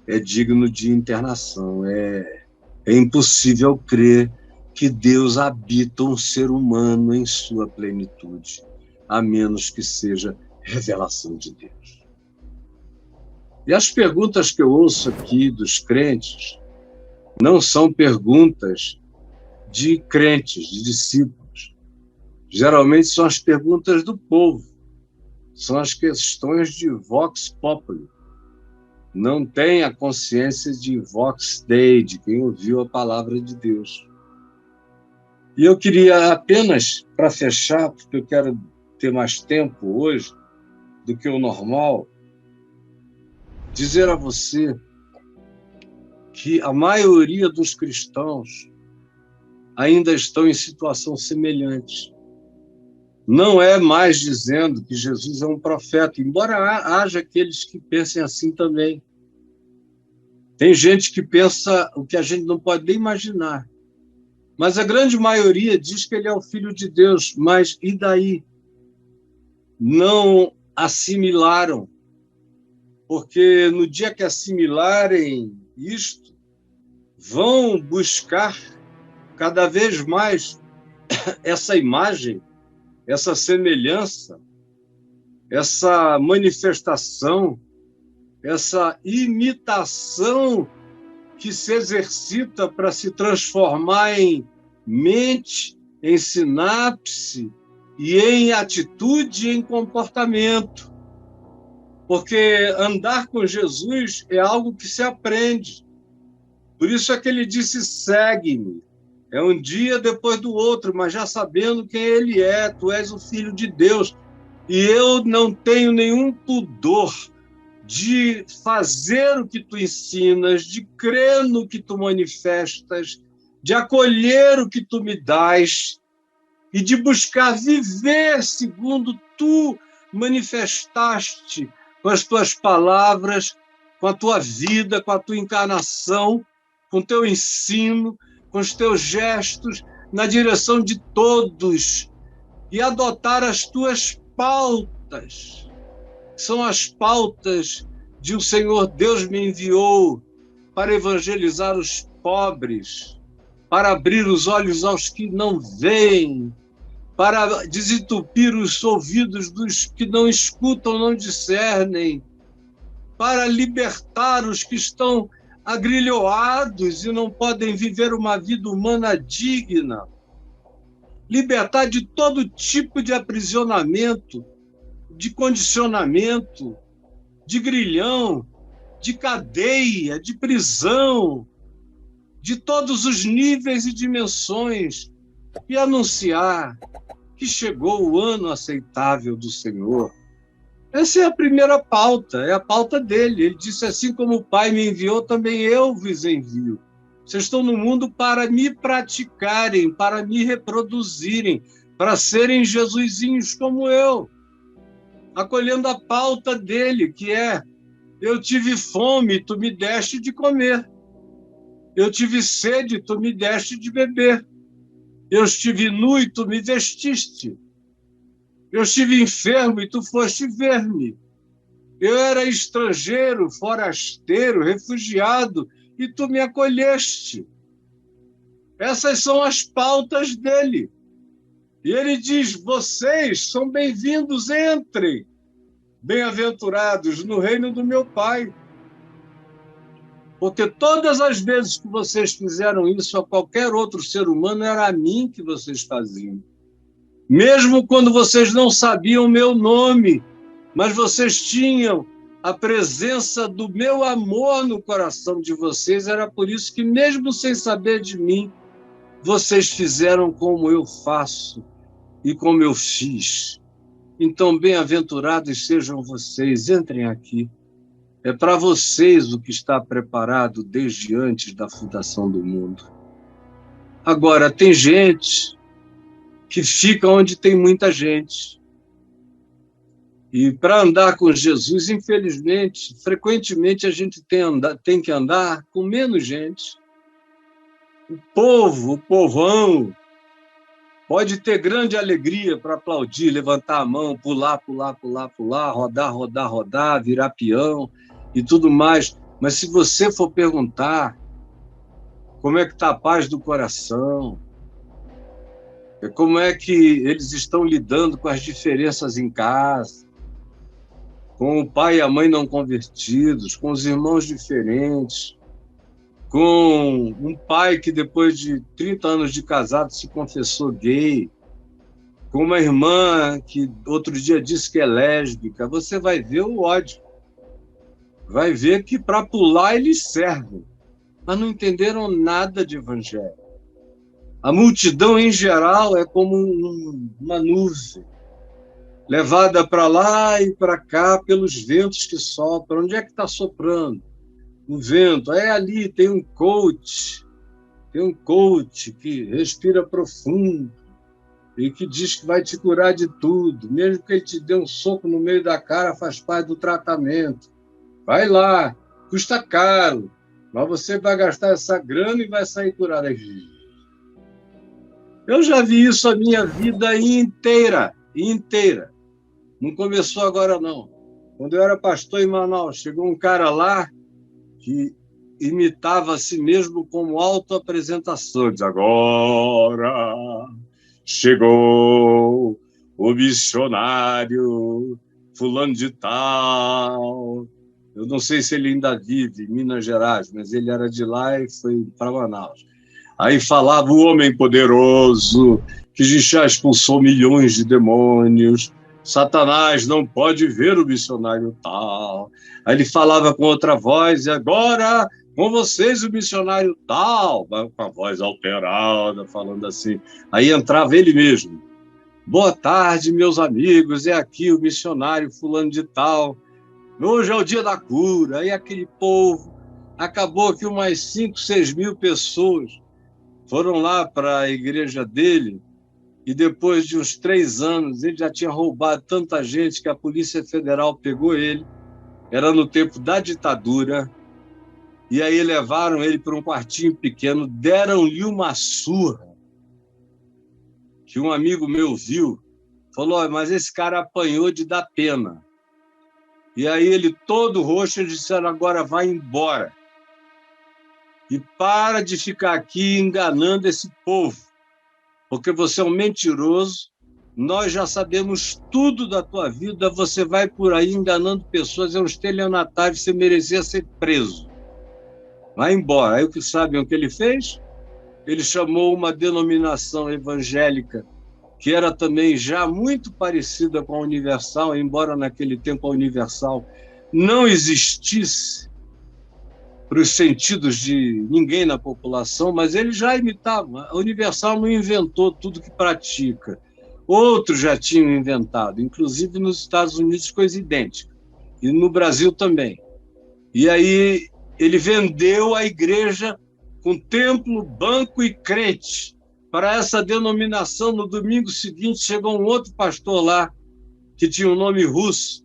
é digno de internação. É impossível crer que Deus habita um ser humano em sua plenitude, a menos que seja revelação de Deus. E as perguntas que eu ouço aqui dos crentes não são perguntas de crentes, de discípulos. Geralmente são as perguntas do povo, são as questões de vox populi. Não tem a consciência de vox dei, de quem ouviu a palavra de Deus. E eu queria apenas, para fechar, porque eu quero ter mais tempo hoje do que o normal, dizer a você que a maioria dos cristãos ainda estão em situação semelhante. Não é mais dizendo que Jesus é um profeta, embora haja aqueles que pensem assim também. Tem gente que pensa o que a gente não pode nem imaginar. Mas a grande maioria diz que ele é o Filho de Deus, mas e daí? Não assimilaram, porque no dia que assimilarem isto, vão buscar cada vez mais essa imagem, essa semelhança, essa manifestação, essa imitação que se exercita para se transformar em mente, em sinapse e em atitude e em comportamento. Porque andar com Jesus é algo que se aprende. Por isso é que ele disse, segue-me. É um dia depois do outro, mas já sabendo quem ele é, tu és o Filho de Deus. E eu não tenho nenhum pudor de fazer o que tu ensinas, de crer no que tu manifestas, de acolher o que tu me dás e de buscar viver segundo tu manifestaste com as tuas palavras, com a tua vida, com a tua encarnação, com o teu ensino, com os teus gestos, na direção de todos, e adotar as tuas pautas. São as pautas de o Senhor Deus me enviou para evangelizar os pobres, para abrir os olhos aos que não veem, para desentupir os ouvidos dos que não escutam, não discernem, para libertar os que estão agrilhoados e não podem viver uma vida humana digna, libertar de todo tipo de aprisionamento, de condicionamento, de grilhão, de cadeia, de prisão, de todos os níveis e dimensões, e anunciar que chegou o ano aceitável do Senhor. Essa é a primeira pauta, é a pauta dele. Ele disse, assim como o Pai me enviou, também eu vos envio. Vocês estão no mundo para me praticarem, para me reproduzirem, para serem Jesusinhos como eu. Acolhendo a pauta dele, que é, eu tive fome, tu me deste de comer. Eu tive sede, tu me deste de beber. Eu estive nu e tu me vestiste. Eu estive enfermo e tu foste ver-me. Eu era estrangeiro, forasteiro, refugiado, e tu me acolheste. Essas são as pautas dele. E ele diz, vocês são bem-vindos, entrem, bem-aventurados no reino do meu Pai. Porque todas as vezes que vocês fizeram isso a qualquer outro ser humano, era a mim que vocês faziam. Mesmo quando vocês não sabiam o meu nome, mas vocês tinham a presença do meu amor no coração de vocês, era por isso que, mesmo sem saber de mim, vocês fizeram como eu faço e como eu fiz. Então, bem-aventurados sejam vocês, entrem aqui. É para vocês o que está preparado desde antes da fundação do mundo. Agora, tem gente que fica onde tem muita gente. E para andar com Jesus, infelizmente, frequentemente a gente tem que andar com menos gente. O povão, pode ter grande alegria para aplaudir, levantar a mão, pular, rodar, virar peão e tudo mais. Mas se você for perguntar como é que está a paz do coração, como é que eles estão lidando com as diferenças em casa, com o pai e a mãe não convertidos, com os irmãos diferentes, com um pai que depois de 30 anos de casado se confessou gay, com uma irmã que outro dia disse que é lésbica, você vai ver o ódio. Vai ver que para pular eles servem, mas não entenderam nada de evangelho. A multidão, em geral, é como uma nuvem, levada para lá e para cá pelos ventos que sopram. Onde é que está soprando o vento? É ali, tem um coach que respira profundo e que diz que vai te curar de tudo. Mesmo que ele te dê um soco no meio da cara, faz parte do tratamento. Vai lá, custa caro, mas você vai gastar essa grana e vai sair curado. Eu já vi isso a minha vida inteira. Não começou agora, não. Quando eu era pastor em Manaus, chegou um cara lá que imitava a si mesmo como autoapresentação. Diz, agora chegou o missionário fulano de tal. Eu não sei se ele ainda vive em Minas Gerais, mas ele era de lá e foi para Manaus. Aí falava o homem poderoso que já expulsou milhões de demônios. Satanás não pode ver o missionário tal. Aí ele falava com outra voz, e agora com vocês o missionário tal, com a voz alterada, falando assim. Aí entrava ele mesmo. Boa tarde, meus amigos, é aqui o missionário fulano de tal. Hoje é o dia da cura. Aí aquele povo, acabou que umas 5, 6 mil pessoas foram lá para a igreja dele, e depois de uns 3 anos, ele já tinha roubado tanta gente que a Polícia Federal pegou ele, era no tempo da ditadura, e aí levaram ele para um quartinho pequeno, deram-lhe uma surra, que um amigo meu viu, falou, mas esse cara apanhou de dar pena. E aí ele, todo roxo, eles disseram, agora vai embora. E para de ficar aqui enganando esse povo, porque você é um mentiroso, nós já sabemos tudo da tua vida, você vai por aí enganando pessoas, é um estelionatário, você merecia ser preso. Vai embora. Aí o que sabem o que ele fez? Ele chamou uma denominação evangélica, que era também já muito parecida com a Universal, embora naquele tempo a Universal não existisse para os sentidos de ninguém na população, mas ele já imitava. A Universal não inventou tudo que pratica. Outros já tinham inventado, inclusive nos Estados Unidos, coisa idêntica. E no Brasil também. E aí ele vendeu a igreja com templo, banco e crente para essa denominação. No domingo seguinte, chegou um outro pastor lá, que tinha um nome russo,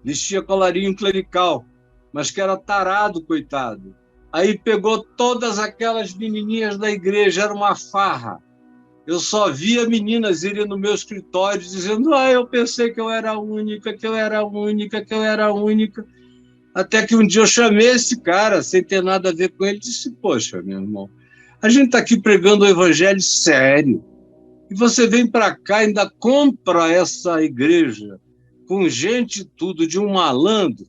vestia colarinho clerical, mas que era tarado, coitado. Aí pegou todas aquelas menininhas da igreja, era uma farra. Eu só via meninas irem no meu escritório dizendo, eu pensei que eu era a única, que eu era a única, que eu era a única. Até que um dia eu chamei esse cara, sem ter nada a ver com ele, e disse, poxa, meu irmão, a gente está aqui pregando o evangelho sério, e você vem para cá e ainda compra essa igreja com gente tudo de um malandro,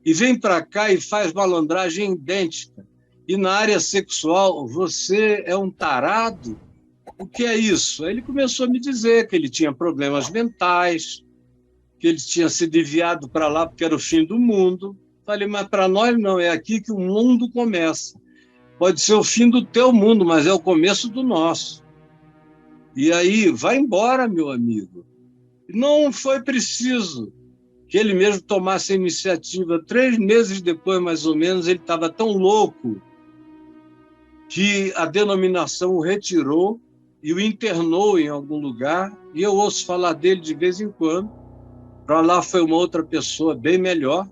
e vem para cá e faz malandragem idêntica. E na área sexual, você é um tarado? O que é isso? Aí ele começou a me dizer que ele tinha problemas mentais, que ele tinha sido enviado para lá porque era o fim do mundo. Falei, mas para nós não, é aqui que o mundo começa. Pode ser o fim do teu mundo, mas é o começo do nosso. E aí, vai embora, meu amigo. Não foi preciso que ele mesmo tomasse a iniciativa. 3 meses depois, mais ou menos, ele estava tão louco que a denominação o retirou e o internou em algum lugar, e eu ouço falar dele de vez em quando. Para lá foi uma outra pessoa bem melhor,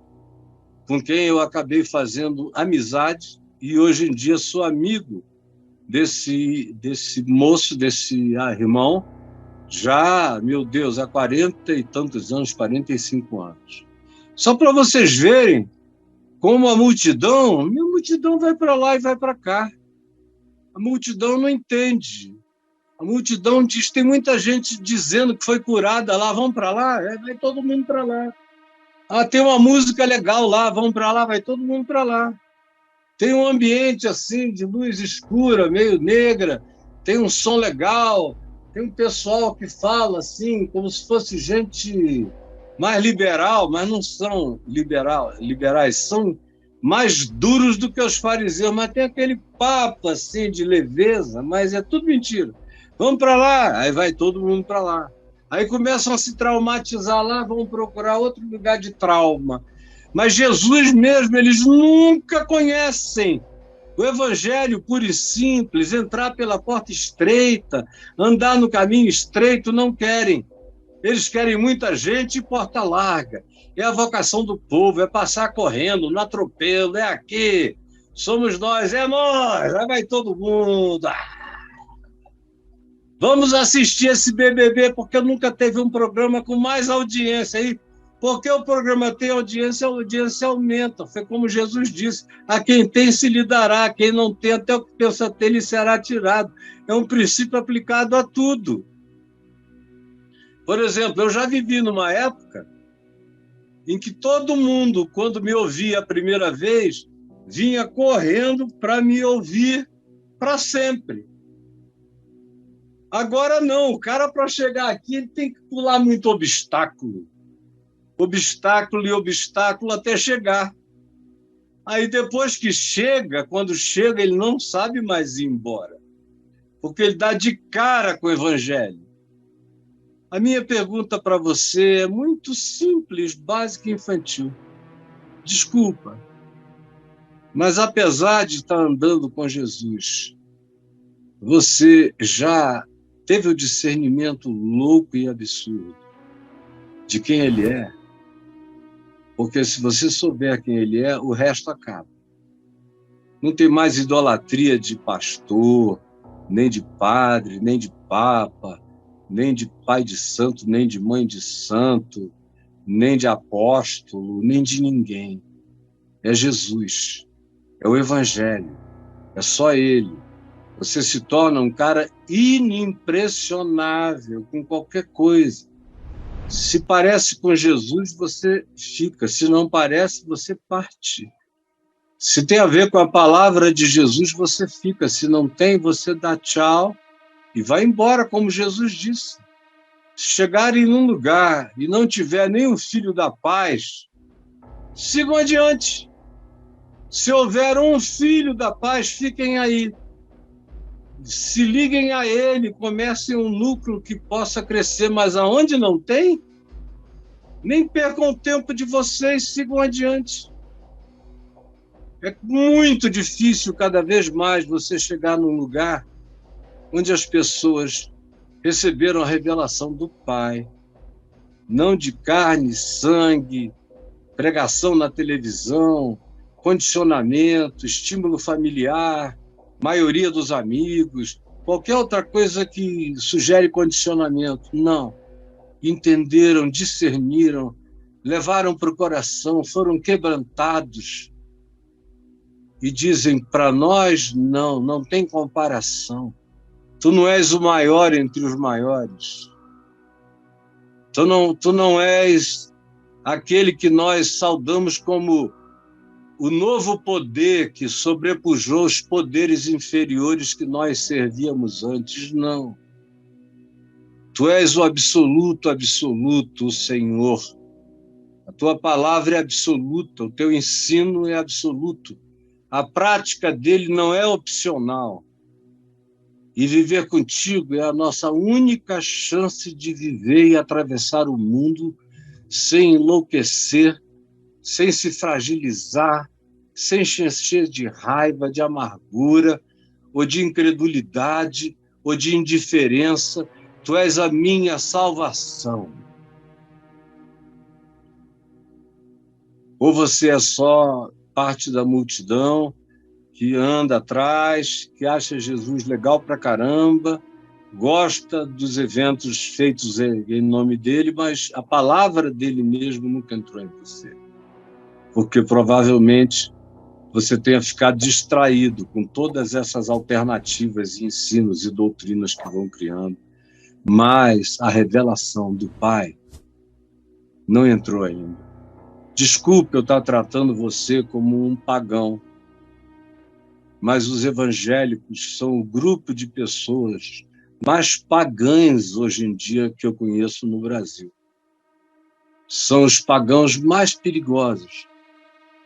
com quem eu acabei fazendo amizade, e hoje em dia sou amigo desse moço, desse irmão, já, meu Deus, há 40 e tantos anos, 45 anos. Só para vocês verem como a multidão vai para lá e vai para cá. A multidão não entende. A multidão diz, tem muita gente dizendo que foi curada lá, vamos para lá, vai todo mundo para lá. Ah, tem uma música legal lá, vamos para lá, vai todo mundo para lá. Tem um ambiente assim de luz escura, meio negra, tem um som legal, tem um pessoal que fala assim, como se fosse gente mais liberal, mas não são liberais, são mais duros do que os fariseus, mas tem aquele papo assim de leveza, mas é tudo mentira. Vamos para lá, aí vai todo mundo para lá. Aí começam a se traumatizar lá, vão procurar outro lugar de trauma. Mas Jesus mesmo, eles nunca conhecem o evangelho puro e simples, entrar pela porta estreita, andar no caminho estreito, não querem. Eles querem muita gente e porta larga. É a vocação do povo, é passar correndo, no atropelo, é aqui, somos nós, é nós, aí vai todo mundo. Vamos assistir esse BBB, porque nunca teve um programa com mais audiência aí. Porque o programa tem audiência, a audiência aumenta. Foi como Jesus disse, a quem tem se lhe dará, quem não tem, até o que pensa ter lhe será tirado. É um princípio aplicado a tudo. Por exemplo, eu já vivi numa época em que todo mundo, quando me ouvia a primeira vez, vinha correndo para me ouvir para sempre. Agora não, o cara para chegar aqui ele tem que pular muito obstáculo. Obstáculo e obstáculo até chegar. Aí depois que chega, quando chega, ele não sabe mais ir embora, porque ele dá de cara com o evangelho. A minha pergunta para você é muito simples, básica e infantil. Desculpa, mas apesar de estar andando com Jesus, você já teve o discernimento louco e absurdo de quem ele é? Porque se você souber quem ele é, o resto acaba. Não tem mais idolatria de pastor, nem de padre, nem de papa, nem de pai de santo, nem de mãe de santo, nem de apóstolo, nem de ninguém. É Jesus, é o evangelho, é só ele. Você se torna um cara inimpressionável com qualquer coisa. Se parece com Jesus, você fica. Se não parece, você parte. Se tem a ver com a palavra de Jesus, você fica. Se não tem, você dá tchau e vai embora, como Jesus disse. Se chegarem num lugar e não tiver nenhum filho da paz, sigam adiante. Se houver um filho da paz, fiquem aí. Se liguem a ele, comecem um núcleo que possa crescer, mas aonde não tem, nem percam o tempo de vocês, sigam adiante. É muito difícil cada vez mais você chegar num lugar onde as pessoas receberam a revelação do Pai, não de carne, sangue, pregação na televisão, condicionamento, estímulo familiar, maioria dos amigos, qualquer outra coisa que sugere condicionamento. Não. Entenderam, discerniram, levaram para o coração, foram quebrantados e dizem para nós, não tem comparação. Tu não és o maior entre os maiores. Tu não és aquele que nós saudamos como o novo poder que sobrepujou os poderes inferiores que nós servíamos antes. Não. Tu és o absoluto, absoluto, o Senhor. A tua palavra é absoluta, o teu ensino é absoluto. A prática dele não é opcional. E viver contigo é a nossa única chance de viver e atravessar o mundo sem enlouquecer, sem se fragilizar, sem se encher de raiva, de amargura, ou de incredulidade, ou de indiferença. Tu és a minha salvação. Ou você é só parte da multidão que anda atrás, que acha Jesus legal pra caramba, gosta dos eventos feitos em nome dele, mas a palavra dele mesmo nunca entrou em você. Porque provavelmente você tenha ficado distraído com todas essas alternativas, ensinos e doutrinas que vão criando, mas a revelação do Pai não entrou ainda. Desculpe eu estar tratando você como um pagão, mas os evangélicos são o grupo de pessoas mais pagãs hoje em dia que eu conheço no Brasil. São os pagãos mais perigosos,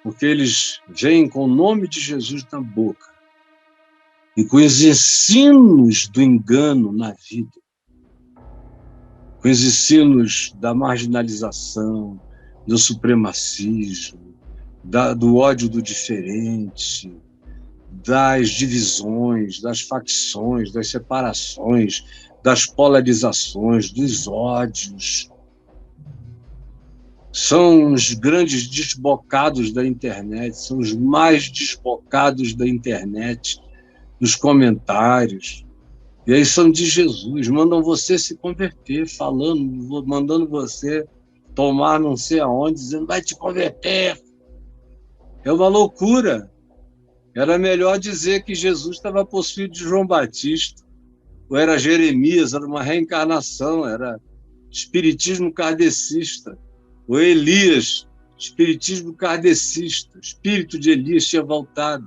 porque eles vêm com o nome de Jesus na boca e com os ensinos do engano na vida, com os ensinos da marginalização, do supremacismo, do ódio do diferente, das divisões, das facções, das separações, das polarizações, dos ódios. São os grandes desbocados da internet, são os mais desbocados da internet, nos comentários. E aí são de Jesus, mandam você se converter, falando, mandando você tomar não sei aonde, dizendo, vai te converter. É uma loucura. Era melhor dizer que Jesus estava possuído de João Batista, ou era Jeremias, era uma reencarnação, era espiritismo kardecista, ou Elias, espiritismo kardecista, espírito de Elias tinha voltado.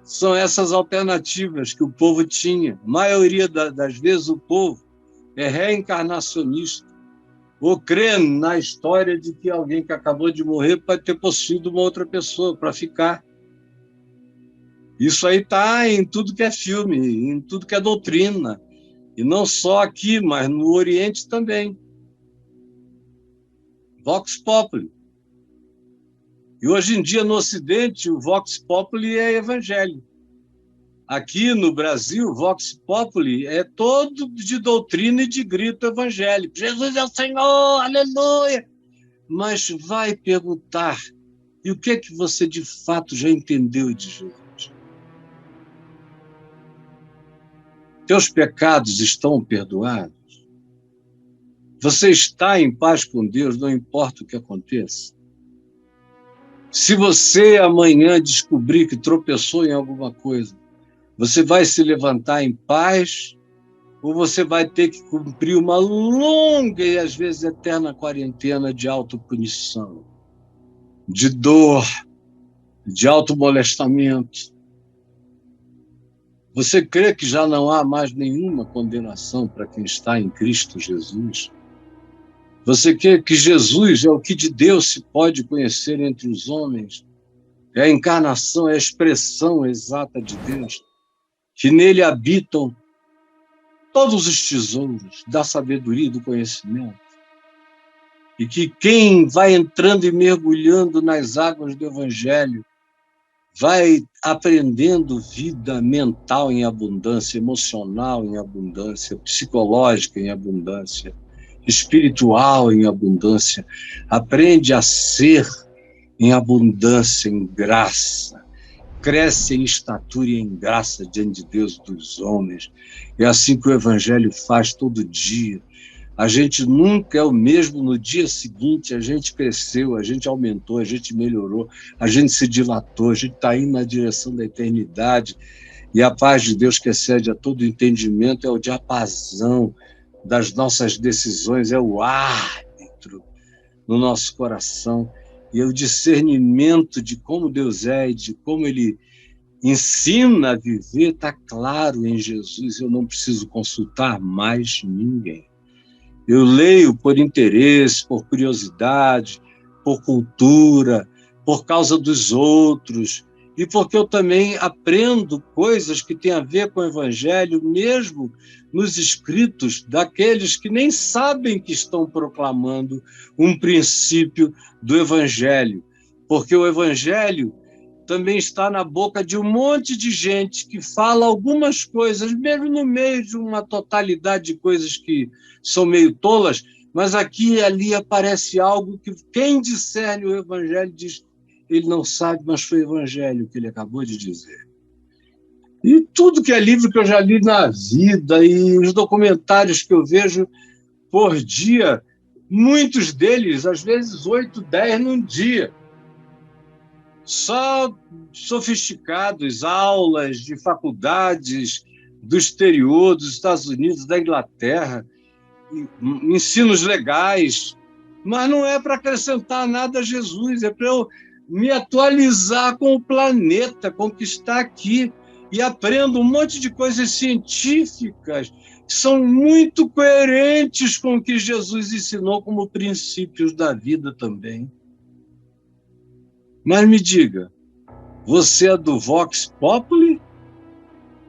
São essas alternativas que o povo tinha. A maioria das vezes o povo é reencarnacionista, ou crê na história de que alguém que acabou de morrer pode ter possuído uma outra pessoa para ficar. Isso aí está em tudo que é filme, em tudo que é doutrina. E não só aqui, mas no Oriente também. Vox Populi. E hoje em dia, no Ocidente, o Vox Populi é evangelho. Aqui no Brasil, o Vox Populi é todo de doutrina e de grito evangélico. Jesus é o Senhor, aleluia! Mas vai perguntar, e o que é que você de fato já entendeu de Jesus? Teus pecados estão perdoados? Você está em paz com Deus, não importa o que aconteça? Se você amanhã descobrir que tropeçou em alguma coisa, você vai se levantar em paz ou você vai ter que cumprir uma longa e às vezes eterna quarentena de autopunição, de dor, de automolestamento? Você crê que já não há mais nenhuma condenação para quem está em Cristo Jesus? Você crê que Jesus é o que de Deus se pode conhecer entre os homens? É a encarnação, é a expressão exata de Deus, que nele habitam todos os tesouros da sabedoria e do conhecimento, e que quem vai entrando e mergulhando nas águas do Evangelho vai aprendendo vida mental em abundância, emocional em abundância, psicológica em abundância, espiritual em abundância, aprende a ser em abundância, em graça, cresce em estatura e em graça diante de Deus e dos homens. É assim que o Evangelho faz todo dia. A gente nunca é o mesmo no dia seguinte, a gente cresceu, a gente aumentou, a gente melhorou, a gente se dilatou, a gente está indo na direção da eternidade, e a paz de Deus que excede a todo entendimento é o diapasão das nossas decisões, é o árbitro no nosso coração, e é o discernimento de como Deus é e de como Ele ensina a viver, está claro em Jesus. Eu não preciso consultar mais ninguém. Eu leio por interesse, por curiosidade, por cultura, por causa dos outros, e porque eu também aprendo coisas que têm a ver com o Evangelho, mesmo nos escritos daqueles que nem sabem que estão proclamando um princípio do Evangelho, porque o Evangelho também está na boca de um monte de gente que fala algumas coisas, mesmo no meio de uma totalidade de coisas que são meio tolas, mas aqui e ali aparece algo que quem discerne o Evangelho diz, ele não sabe, mas foi o Evangelho que ele acabou de dizer. E tudo que é livro que eu já li na vida, e os documentários que eu vejo por dia, muitos deles, às vezes 8, 10 num dia, só sofisticados, aulas de faculdades do exterior, dos Estados Unidos, da Inglaterra, ensinos legais, mas não é para acrescentar nada a Jesus, é para eu me atualizar com o planeta, com o que está aqui, e aprendo um monte de coisas científicas que são muito coerentes com o que Jesus ensinou como princípios da vida também. Mas me diga, você é do Vox Populi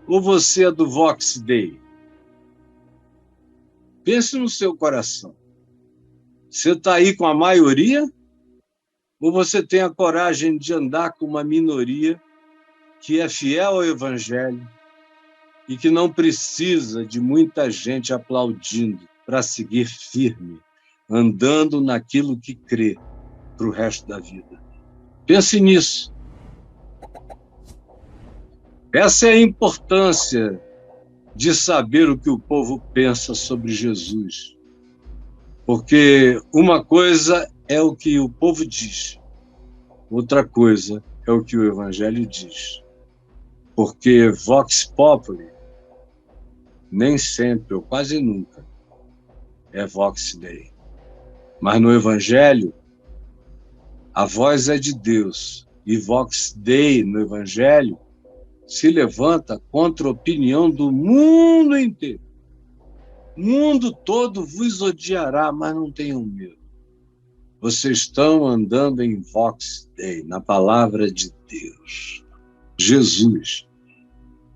ou você é do Vox Dei? Pense no seu coração. Você está aí com a maioria ou você tem a coragem de andar com uma minoria que é fiel ao Evangelho e que não precisa de muita gente aplaudindo para seguir firme, andando naquilo que crê para o resto da vida? Pense nisso. Essa é a importância de saber o que o povo pensa sobre Jesus. Porque uma coisa é o que o povo diz, outra coisa é o que o Evangelho diz. Porque Vox Populi nem sempre, ou quase nunca, é Vox Dei. Mas no Evangelho, a voz é de Deus, e Vox Dei no Evangelho se levanta contra a opinião do mundo inteiro. O mundo todo vos odiará, mas não tenham medo. Vocês estão andando em Vox Dei, na palavra de Deus. Jesus.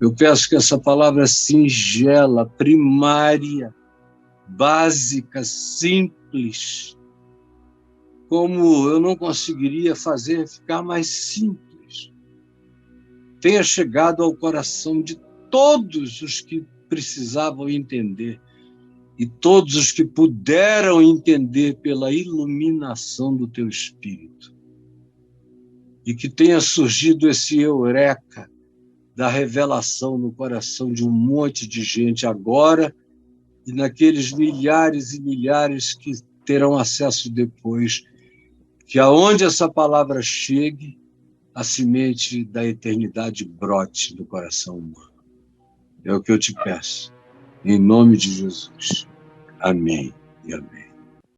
Eu peço que essa palavra singela, primária, básica, simples, como eu não conseguiria fazer ficar mais simples, tenha chegado ao coração de todos os que precisavam entender e todos os que puderam entender pela iluminação do teu Espírito. E que tenha surgido esse eureka da revelação no coração de um monte de gente agora e naqueles milhares e milhares que terão acesso depois, que aonde essa palavra chegue, a semente da eternidade brote do coração humano. É o que eu te peço, em nome de Jesus. Amém e amém.